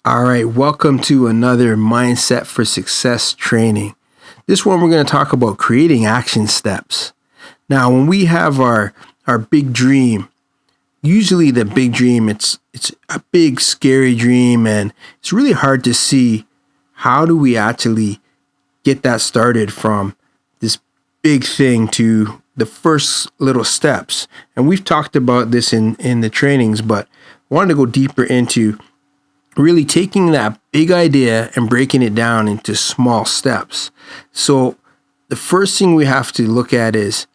All right, welcome to another Mindset for Success training. This one we're going to talk about creating action steps. Now, when we have our big dream, usually the big dream, it's a big scary dream, and it's really hard to see how do we actually get that started from this big thing to the first little steps. And we've talked about this in the trainings, but I wanted to go deeper into really taking that big idea and breaking it down into small steps. So the first thing we have to look at is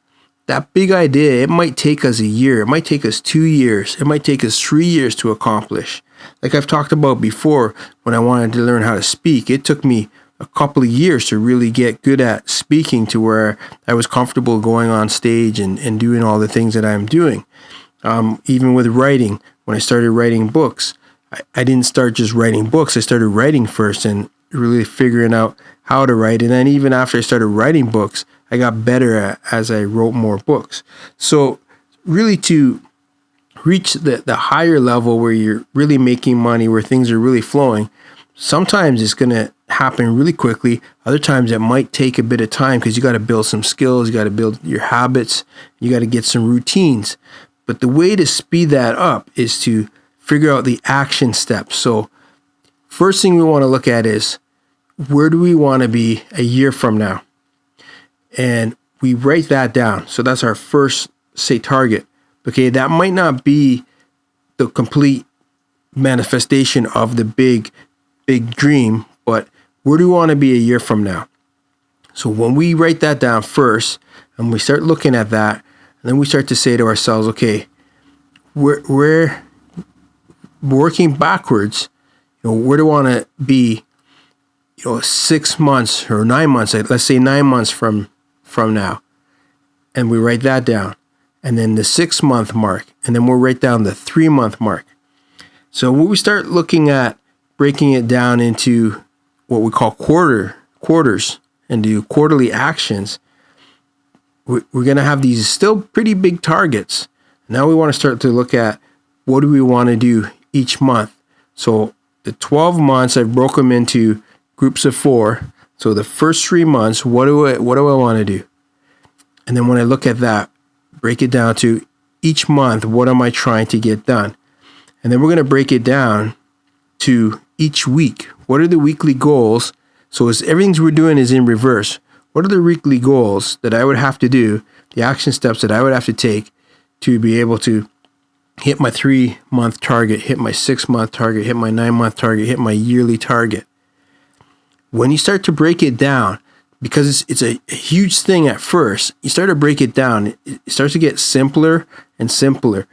that big idea. It might take us a year. It might take us 2 years. It might take us 3 years to accomplish. Like I've talked about before, when I wanted to learn how to speak, it took me a couple of years to really get good at speaking to where I was comfortable going on stage and doing all the things that I'm doing. Even with writing, when I started writing books, I didn't start just writing books. I started writing first and really figuring out how to write. And then even after I started writing books, I got better as I wrote more books. So really to reach the higher level where you're really making money, where things are really flowing, sometimes it's going to happen really quickly. Other times it might take a bit of time because you got to build some skills. You got to build your habits. You got to get some routines. But the way to speed that up is to figure out the action steps. So first thing we want to look at is, where do we want to be a year from now? And we write that down. So that's our first, say, target. Okay, that might not be the complete manifestation of the big dream, but where do we want to be a year from now? So when we write that down first, and we start looking at that, and then we start to say to ourselves, okay, we're working backwards. Where do I want to be, 6 months or 9 months, let's say 9 months from now. And we write that down. And then the 6 month mark. And then we'll write down the 3 month mark. So when we start looking at breaking it down into what we call quarters and do quarterly actions, we're going to have these still pretty big targets. Now we want to start to look at, what do we want to do each month? So the 12 months, I've broke them into groups of 4. So the first 3 months, what do I want to do? And then when I look at that, break it down to each month, what am I trying to get done? And then we're going to break it down to each week. What are the weekly goals? So everything we're doing is in reverse. What are the weekly goals that I would have to do, the action steps that I would have to take to be able to hit my 3 month target, hit my 6 month target, hit my 9 month target, hit my yearly target? When you start to break it down, because it's a huge thing at first, you start to break it down. It starts to get simpler and simpler.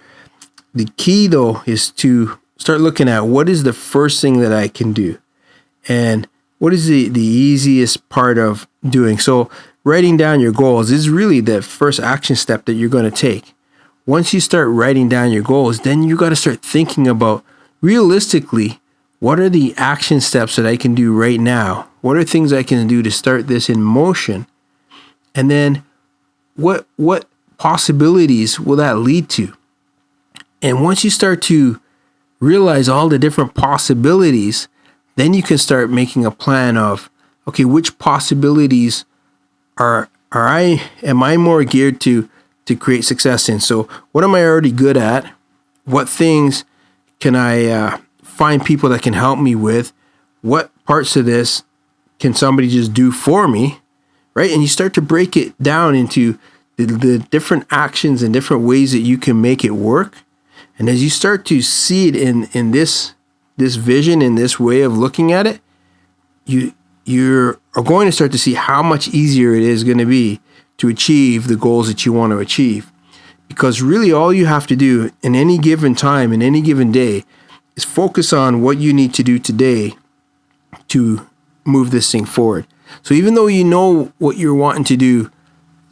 The key, though, is to start looking at, what is the first thing that I can do? And what is the easiest part of doing? So writing down your goals is really the first action step that you're going to take. Once you start writing down your goals, then you got to start thinking about, realistically, what are the action steps that I can do right now? What are things I can do to start this in motion? And then what possibilities will that lead to? And once you start to realize all the different possibilities, then you can start making a plan of, okay, which possibilities am I more geared to create success in? So what am I already good at? What things can I find people that can help me with? What parts of this can somebody just do for me, right? And you start to break it down into the different actions and different ways that you can make it work. And as you start to see it in this vision, in this way of looking at it, you are going to start to see how much easier it is going to be to achieve the goals that you want to achieve. Because really all you have to do in any given time, in any given day, is focus on what you need to do today to move this thing forward. So even though you know what you're wanting to do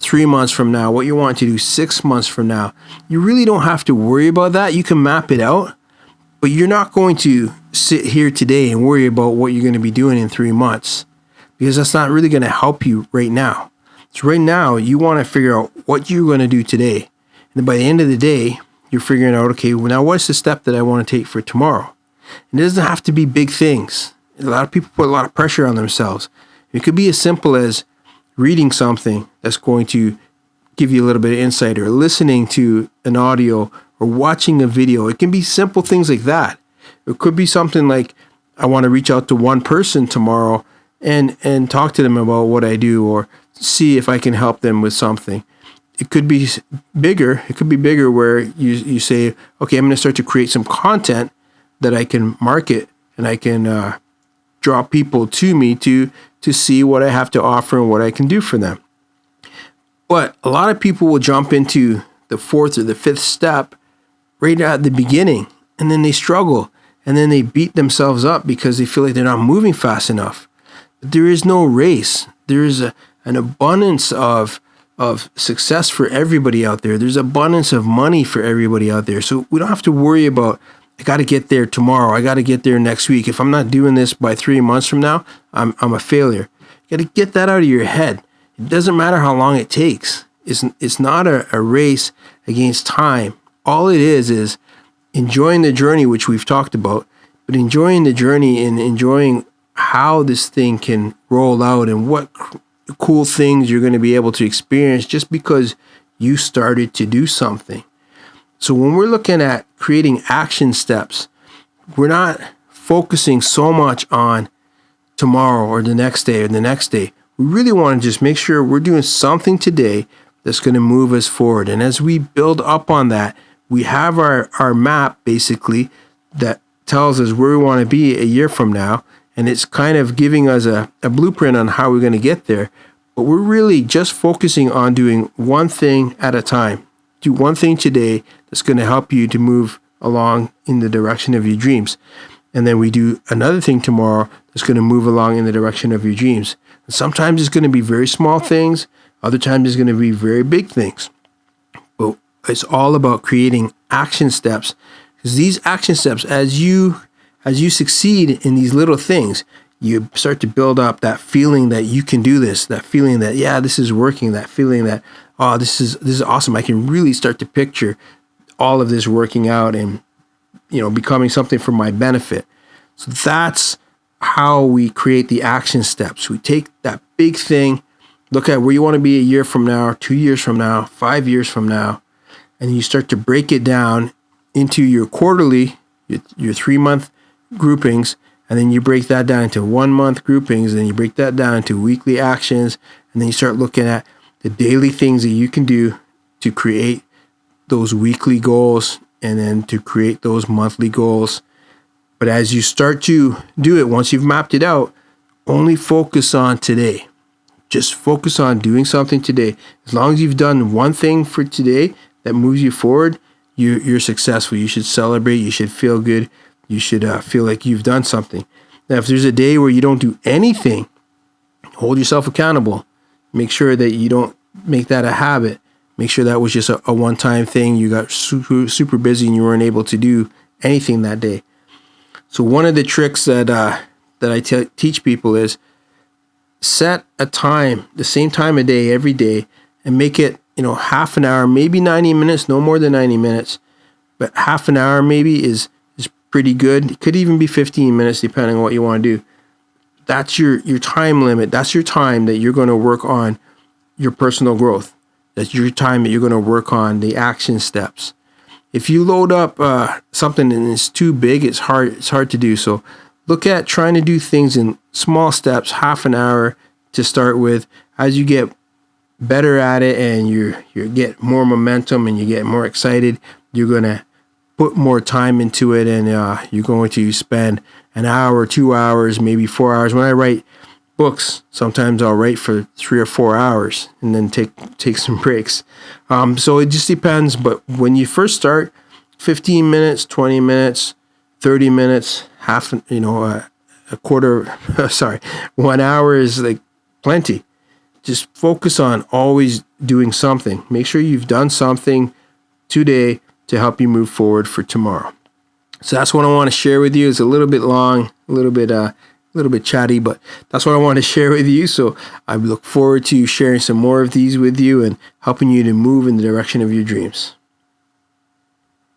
3 months from now, what you're wanting to do 6 months from now, you really don't have to worry about that. You can map it out, but you're not going to sit here today and worry about what you're going to be doing in 3 months, because that's not really going to help you right now. So right now, you want to figure out what you're going to do today. And then by the end of the day, you're figuring out, okay, well, now what's the step that I want to take for tomorrow? It doesn't have to be big things. A lot of people put a lot of pressure on themselves. It could be as simple as reading something that's going to give you a little bit of insight, or listening to an audio, or watching a video. It can be simple things like that. It could be something like, I want to reach out to one person tomorrow and talk to them about what I do, or see if I can help them with something. It could be bigger. It could be bigger where you say, okay, I'm going to start to create some content that I can market, and I can draw people to me to see what I have to offer and what I can do for them. But a lot of people will jump into the fourth or the fifth step right at the beginning, and then they struggle, and then they beat themselves up because they feel like they're not moving fast enough. But there is no race. There is an abundance of success for everybody out there. There's abundance of money for everybody out there. So we don't have to worry about, I got to get there tomorrow. I got to get there next week. If I'm not doing this by 3 months from now, I'm a failure. You got to get that out of your head. It doesn't matter how long it takes. It's not a race against time. All it is enjoying the journey, which we've talked about, but enjoying the journey and enjoying how this thing can roll out, and what cool things you're going to be able to experience just because you started to do something. So when we're looking at creating action steps, we're not focusing so much on tomorrow or the next day or the next day. We really want to just make sure we're doing something today that's going to move us forward. And as we build up on that, we have our map basically that tells us where we want to be a year from now. And it's kind of giving us a blueprint on how we're going to get there. But we're really just focusing on doing one thing at a time. Do one thing today that's going to help you to move along in the direction of your dreams. And then we do another thing tomorrow that's going to move along in the direction of your dreams. And sometimes it's going to be very small things. Other times it's going to be very big things. But it's all about creating action steps. Because these action steps, as you succeed in these little things, you start to build up that feeling that you can do this, that feeling that, yeah, this is working, that feeling that, oh, this is awesome. I can really start to picture all of this working out and, becoming something for my benefit. So that's how we create the action steps. We take that big thing, look at where you want to be a year from now, 2 years from now, 5 years from now, and you start to break it down into your quarterly, your 3-month groupings, and then you break that down into 1 month groupings, and you break that down into weekly actions, and then you start looking at the daily things that you can do to create those weekly goals and then to create those monthly goals. But as you start to do it, once you've mapped it out, only focus on today. Just focus on doing something today. As long as you've done one thing for today that moves you forward, you're successful. You should celebrate. You should feel good. You should feel like you've done something. Now, if there's a day where you don't do anything, hold yourself accountable. Make sure that you don't make that a habit. Make sure that was just a one-time thing. You got super busy and you weren't able to do anything that day. So one of the tricks that I teach people is set a time, the same time of day every day, and make it half an hour, maybe 90 minutes, no more than 90 minutes, but half an hour maybe is pretty good. It could even be 15 minutes depending on what you want to do. That's your time limit. That's your time that you're going to work on your personal growth. That's your time that you're going to work on the action steps. If you load up something and it's too big, it's hard to do. So look at trying to do things in small steps, half an hour to start with. As you get better at it and you get more momentum and you get more excited, you're going to put more time into it, and you're going to spend an hour, 2 hours, maybe 4 hours. When I write books, sometimes I'll write for 3 or 4 hours and then take some breaks. So it just depends. But when you first start, 15 minutes, 20 minutes, 30 minutes, a quarter, 1 hour is like plenty. Just focus on always doing something. Make sure you've done something today to help you move forward for tomorrow. So that's what I want to share with you. It's a little bit long, a little bit chatty, but that's what I want to share with you. So I look forward to sharing some more of these with you and helping you to move in the direction of your dreams.